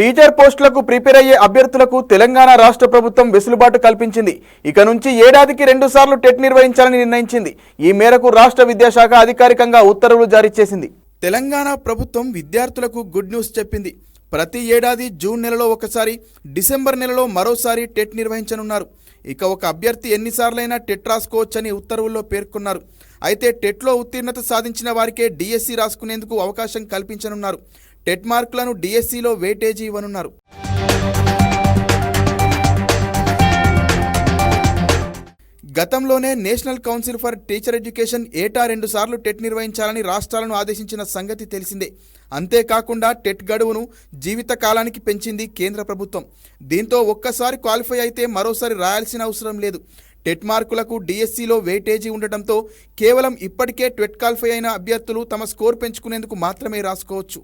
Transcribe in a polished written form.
Teacher పోస్టులకు prepare అయ్యే అభ్యర్థులకు తెలంగాణ రాష్ట్ర ప్రభుత్వం వెసులుబాటు కల్పించింది. ఇక నుంచి ఏడాదికి 2 సార్లు టెట్ నిర్వహించాలని నిర్ణయించింది. ఈ మేరకు రాష్ట్ర విద్యాశాఖ అధికారికంగా ఉత్తర్వులు జారీ చేసింది. తెలంగాణ ప్రభుత్వం విద్యార్థులకు గుడ్ న్యూస్ చెప్పింది. ప్రతి ఏడాది జూన్ నెలలో ఒకసారి, డిసెంబర్ నెలలో మరోసారి టెట్ నిర్వహించనున్నారు. ఇక ఒక అభ్యర్థి ఎన్నిసార్లైనా టెట్ రాసుకోవచ్చని ఉత్తర్వుల్లో పేర్కొన్నారు. అయితే టెట్లో ఉత్తీర్ణత సాధించిన వారికే డిఎస్సి రాసుకునేందుకు అవకాశం కల్పించనున్నారు. టెట్ మార్కులను డిఎస్సిలో వెయిటేజీ ఇవ్వనున్నారు. గతంలోనే national council for teacher education ఏటా 2 సార్లు టెట్ నిర్వహించాలని రాష్ట్రాలను ఆదేశించిన సంగతి తెలిసిందే. అంతేకాకుండా టెట్ గడువును జీవిత కాలానికి పెంచింది కేంద్ర ప్రభుత్వం. దీంతో ఒక్కసారి క్వాలిఫై అయితే మరోసారి రాయాల్సిన అవసరం లేదు. టెట్ మార్కులకు డిఎస్సిలో వెయిటేజీ ఉండటంతో కేవలం ఇప్పటికే టెట్ క్వాలిఫై అయిన అభ్యర్థులు తమ స్కోర్ పెంచుకునేందుకు మాత్రమే రాసుకోవచ్చు.